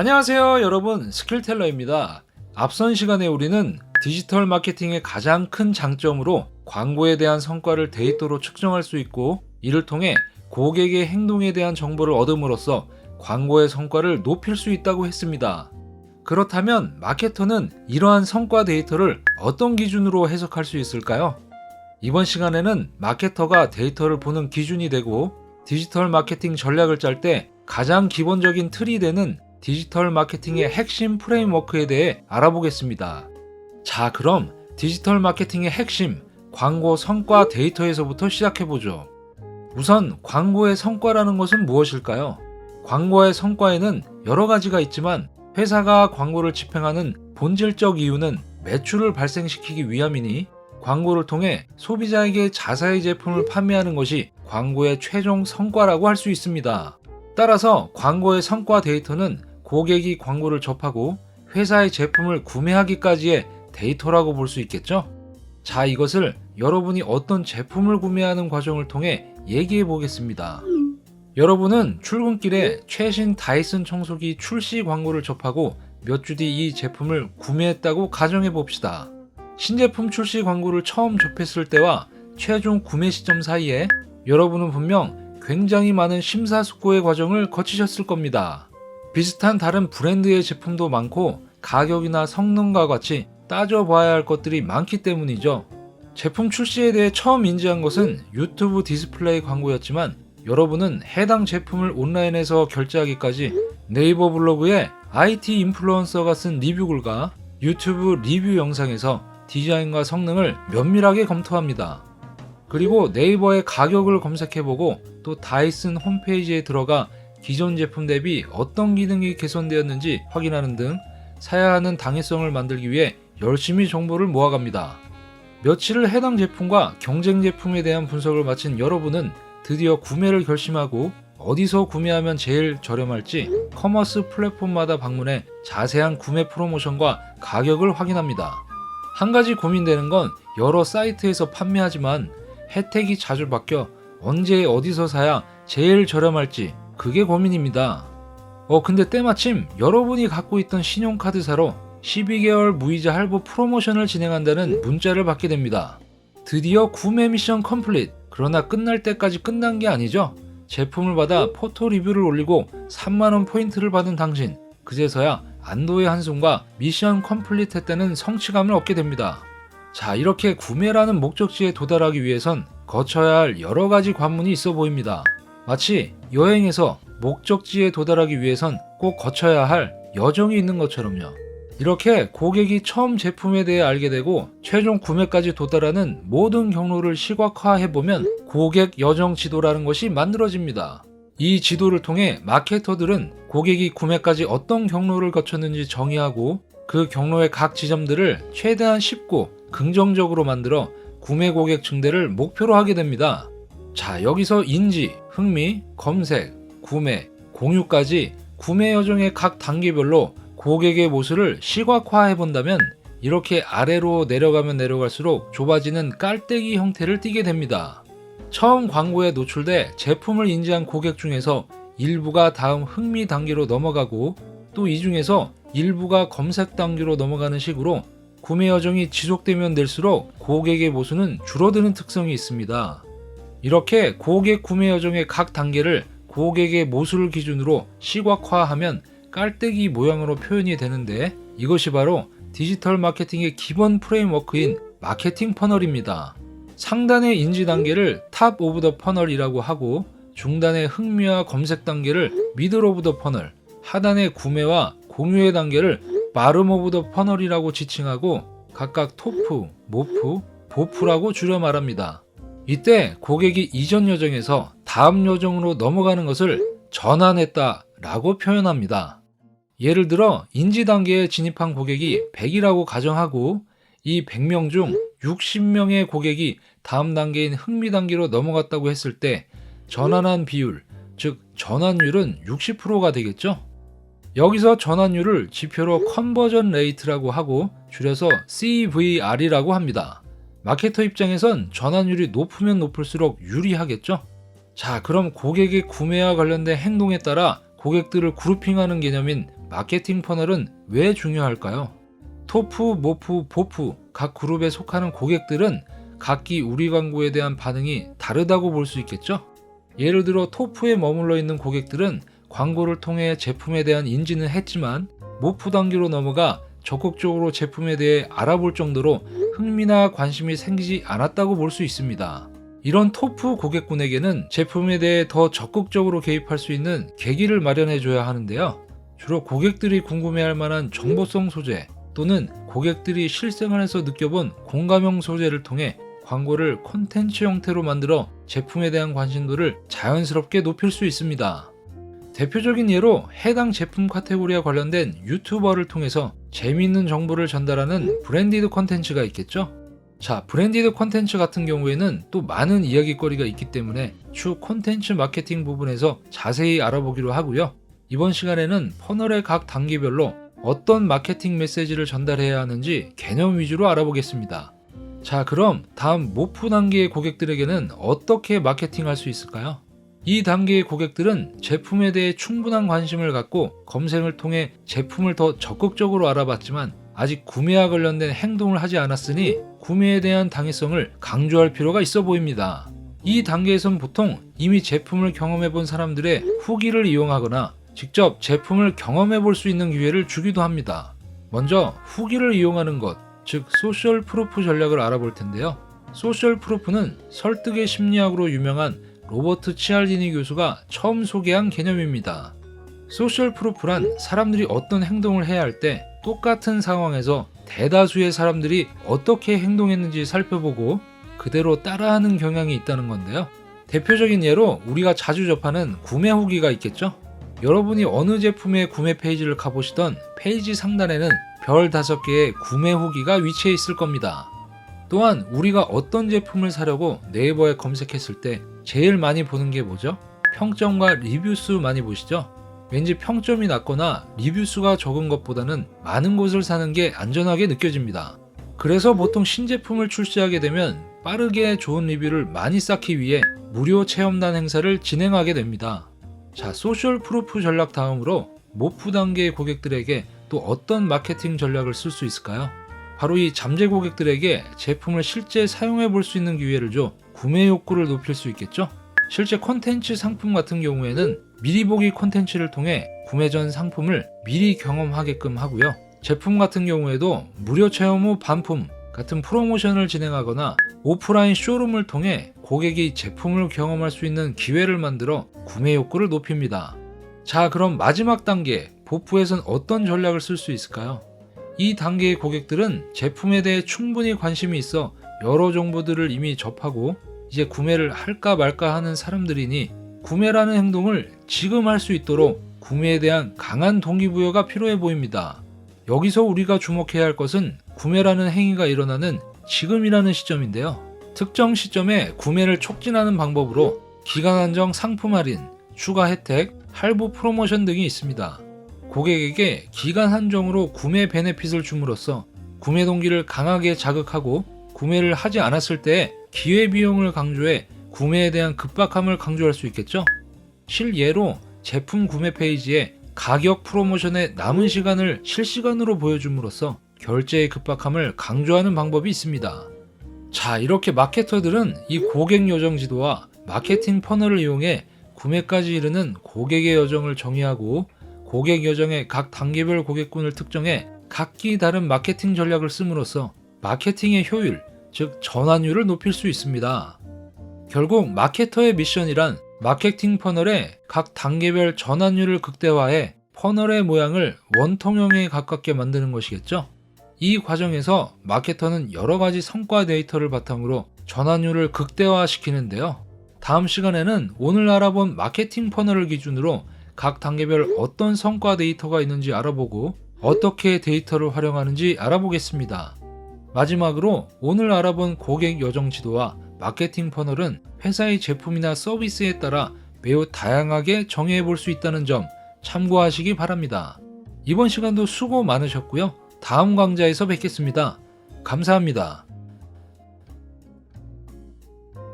안녕하세요 여러분, 스킬텔러입니다. 앞선 시간에 우리는 디지털 마케팅의 가장 큰 장점으로 광고에 대한 성과를 데이터로 측정할 수 있고, 이를 통해 고객의 행동에 대한 정보를 얻음으로써 광고의 성과를 높일 수 있다고 했습니다. 그렇다면 마케터는 이러한 성과 데이터를 어떤 기준으로 해석할 수 있을까요? 이번 시간에는 마케터가 데이터를 보는 기준이 되고, 디지털 마케팅 전략을 짤 때 가장 기본적인 틀이 되는 디지털 마케팅의 핵심 프레임워크에 대해 알아보겠습니다. 자, 그럼 디지털 마케팅의 핵심, 광고 성과 데이터에서부터 시작해보죠. 우선 광고의 성과라는 것은 무엇일까요? 광고의 성과에는 여러 가지가 있지만, 회사가 광고를 집행하는 본질적 이유는 매출을 발생시키기 위함이니, 광고를 통해 소비자에게 자사의 제품을 판매하는 것이 광고의 최종 성과라고 할 수 있습니다. 따라서 광고의 성과 데이터는 고객이 광고를 접하고 회사의 제품을 구매하기까지의 데이터라고 볼 수 있겠죠? 자, 이것을 여러분이 어떤 제품을 구매하는 과정을 통해 얘기해 보겠습니다. 여러분은 출근길에 최신 다이슨 청소기 출시 광고를 접하고 몇 주 뒤 이 제품을 구매했다고 가정해 봅시다. 신제품 출시 광고를 처음 접했을 때와 최종 구매 시점 사이에 여러분은 분명 굉장히 많은 심사숙고의 과정을 거치셨을 겁니다. 비슷한 다른 브랜드의 제품도 많고 가격이나 성능과 같이 따져봐야 할 것들이 많기 때문이죠. 제품 출시에 대해 처음 인지한 것은 유튜브 디스플레이 광고였지만, 여러분은 해당 제품을 온라인에서 결제하기까지 네이버 블로그에 IT 인플루언서가 쓴 리뷰글과 유튜브 리뷰 영상에서 디자인과 성능을 면밀하게 검토합니다. 그리고 네이버의 가격을 검색해보고 또 다이슨 홈페이지에 들어가 기존 제품 대비 어떤 기능이 개선되었는지 확인하는 등 사야 하는 당위성을 만들기 위해 열심히 정보를 모아갑니다. 며칠을 해당 제품과 경쟁 제품에 대한 분석을 마친 여러분은 드디어 구매를 결심하고, 어디서 구매하면 제일 저렴할지 커머스 플랫폼마다 방문해 자세한 구매 프로모션과 가격을 확인합니다. 한 가지 고민되는 건 여러 사이트에서 판매하지만 혜택이 자주 바뀌어 언제 어디서 사야 제일 저렴할지, 그게 고민입니다. 근데 때마침 여러분이 갖고 있던 신용카드사로 12개월 무이자 할부 프로모션을 진행한다는 문자를 받게 됩니다. 드디어 구매 미션 컴플릿. 그러나 끝날 때까지 끝난 게 아니죠. 제품을 받아 포토 리뷰를 올리고 3만원 포인트를 받은 당신, 그제서야 안도의 한숨과 미션 컴플릿 했다는 성취감을 얻게 됩니다. 자, 이렇게 구매라는 목적지에 도달하기 위해선 거쳐야 할 여러 가지 관문이 있어 보입니다. 마치 여행에서 목적지에 도달하기 위해선 꼭 거쳐야 할 여정이 있는 것처럼요. 이렇게 고객이 처음 제품에 대해 알게 되고 최종 구매까지 도달하는 모든 경로를 시각화해보면 고객 여정 지도라는 것이 만들어집니다. 이 지도를 통해 마케터들은 고객이 구매까지 어떤 경로를 거쳤는지 정의하고, 그 경로의 각 지점들을 최대한 쉽고 긍정적으로 만들어 구매 고객 증대를 목표로 하게 됩니다. 자, 여기서 인지, 흥미, 검색, 구매, 공유까지 구매 여정의 각 단계별로 고객의 모습을 시각화해 본다면, 이렇게 아래로 내려가면 내려갈수록 좁아지는 깔때기 형태를 띠게 됩니다. 처음 광고에 노출돼 제품을 인지한 고객 중에서 일부가 다음 흥미 단계로 넘어가고, 또 이 중에서 일부가 검색 단계로 넘어가는 식으로 구매 여정이 지속되면 될수록 고객의 모수는 줄어드는 특성이 있습니다. 이렇게 고객 구매 여정의 각 단계를 고객의 모수를 기준으로 시각화하면 깔때기 모양으로 표현이 되는데, 이것이 바로 디지털 마케팅의 기본 프레임워크인 마케팅 퍼널입니다. 상단의 인지 단계를 탑 오브 더 퍼널이라고 하고, 중단의 흥미와 검색 단계를 미들 오브 더 퍼널, 하단의 구매와 공유의 단계를 바름 오브 더 퍼널이라고 지칭하고, 각각 토프, 모프, 보프라고 줄여 말합니다. 이때 고객이 이전 여정에서 다음 여정으로 넘어가는 것을 전환했다 라고 표현합니다. 예를 들어 인지 단계에 진입한 고객이 100이라고 가정하고, 이 100명 중 60명의 고객이 다음 단계인 흥미 단계로 넘어갔다고 했을 때 전환한 비율, 즉 전환율은 60%가 되겠죠. 여기서 전환율을 지표로 컨버전 레이트라고 하고 줄여서 CVR이라고 합니다. 마케터 입장에선 전환율이 높으면 높을수록 유리하겠죠. 자, 그럼 고객의 구매와 관련된 행동에 따라 고객들을 그룹핑하는 개념인 마케팅 퍼널은 왜 중요할까요? 토프, 모프, 보프 각 그룹에 속하는 고객들은 각기 우리 광고에 대한 반응이 다르다고 볼 수 있겠죠? 예를 들어 토프에 머물러 있는 고객들은 광고를 통해 제품에 대한 인지는 했지만 모프 단계로 넘어가 적극적으로 제품에 대해 알아볼 정도로 흥미나 관심이 생기지 않았다고 볼 수 있습니다. 이런 토프 고객군에게는 제품에 대해 더 적극적으로 개입할 수 있는 계기를 마련해 줘야 하는데요. 주로 고객들이 궁금해할 만한 정보성 소재 또는 고객들이 실생활에서 느껴본 공감형 소재를 통해 광고를 콘텐츠 형태로 만들어 제품에 대한 관심도를 자연스럽게 높일 수 있습니다. 대표적인 예로 해당 제품 카테고리와 관련된 유튜버를 통해서 재미있는 정보를 전달하는 브랜디드 콘텐츠가 있겠죠? 자, 브랜디드 콘텐츠 같은 경우에는 또 많은 이야기거리가 있기 때문에 추후 콘텐츠 마케팅 부분에서 자세히 알아보기로 하고요. 이번 시간에는 퍼널의 각 단계별로 어떤 마케팅 메시지를 전달해야 하는지 개념 위주로 알아보겠습니다. 자, 그럼 다음 모프 단계의 고객들에게는 어떻게 마케팅할 수 있을까요? 이 단계의 고객들은 제품에 대해 충분한 관심을 갖고 검색을 통해 제품을 더 적극적으로 알아봤지만 아직 구매와 관련된 행동을 하지 않았으니 구매에 대한 당위성을 강조할 필요가 있어 보입니다. 이 단계에선 보통 이미 제품을 경험해 본 사람들의 후기를 이용하거나 직접 제품을 경험해 볼 수 있는 기회를 주기도 합니다. 먼저 후기를 이용하는 것, 즉 소셜 프루프 전략을 알아볼 텐데요. 소셜 프루프는 설득의 심리학으로 유명한 로버트 치알디니 교수가 처음 소개한 개념입니다. 소셜 프루프란 사람들이 어떤 행동을 해야 할 때 똑같은 상황에서 대다수의 사람들이 어떻게 행동했는지 살펴보고 그대로 따라하는 경향이 있다는 건데요. 대표적인 예로 우리가 자주 접하는 구매 후기가 있겠죠? 여러분이 어느 제품의 구매 페이지를 가보시던 페이지 상단에는 별 5개의 구매 후기가 위치해 있을 겁니다. 또한 우리가 어떤 제품을 사려고 네이버에 검색했을 때 제일 많이 보는 게 뭐죠? 평점과 리뷰 수 많이 보시죠? 왠지 평점이 낮거나 리뷰 수가 적은 것보다는 많은 곳을 사는 게 안전하게 느껴집니다. 그래서 보통 신제품을 출시하게 되면 빠르게 좋은 리뷰를 많이 쌓기 위해 무료 체험단 행사를 진행하게 됩니다. 자, 소셜 프루프 전략 다음으로 모프 단계의 고객들에게 또 어떤 마케팅 전략을 쓸 수 있을까요? 바로 이 잠재 고객들에게 제품을 실제 사용해 볼 수 있는 기회를 줘 구매 욕구를 높일 수 있겠죠? 실제 콘텐츠 상품 같은 경우에는 미리 보기 콘텐츠를 통해 구매 전 상품을 미리 경험하게끔 하고요. 제품 같은 경우에도 무료 체험 후 반품 같은 프로모션을 진행하거나 오프라인 쇼룸을 통해 고객이 제품을 경험할 수 있는 기회를 만들어 구매 욕구를 높입니다. 자, 그럼 마지막 단계, 보프에선 어떤 전략을 쓸 수 있을까요? 이 단계의 고객들은 제품에 대해 충분히 관심이 있어 여러 정보들을 이미 접하고 이제 구매를 할까 말까 하는 사람들이니 구매라는 행동을 지금 할 수 있도록 구매에 대한 강한 동기부여가 필요해 보입니다. 여기서 우리가 주목해야 할 것은 구매라는 행위가 일어나는 지금이라는 시점인데요. 특정 시점에 구매를 촉진하는 방법으로 기간 한정 상품 할인, 추가 혜택, 할부 프로모션 등이 있습니다. 고객에게 기간 한정으로 구매 베네핏을 줌으로써 구매 동기를 강하게 자극하고 구매를 하지 않았을 때 기회비용을 강조해 구매에 대한 급박함을 강조할 수 있겠죠? 실예로 제품 구매 페이지에 가격 프로모션의 남은 시간을 실시간으로 보여줌으로써 결제의 급박함을 강조하는 방법이 있습니다. 자, 이렇게 마케터들은 이 고객 여정 지도와 마케팅 퍼널을 이용해 구매까지 이르는 고객의 여정을 정의하고 고객 여정의 각 단계별 고객군을 특정해 각기 다른 마케팅 전략을 씀으로써 마케팅의 효율, 즉 전환율을 높일 수 있습니다. 결국 마케터의 미션이란 마케팅 퍼널의 각 단계별 전환율을 극대화해 퍼널의 모양을 원통형에 가깝게 만드는 것이겠죠. 이 과정에서 마케터는 여러 가지 성과 데이터를 바탕으로 전환율을 극대화시키는데요. 다음 시간에는 오늘 알아본 마케팅 퍼널을 기준으로 각 단계별 어떤 성과 데이터가 있는지 알아보고 어떻게 데이터를 활용하는지 알아보겠습니다. 마지막으로 오늘 알아본 고객 여정 지도와 마케팅 퍼널은 회사의 제품이나 서비스에 따라 매우 다양하게 정의해 볼 수 있다는 점 참고하시기 바랍니다. 이번 시간도 수고 많으셨고요. 다음 강좌에서 뵙겠습니다. 감사합니다.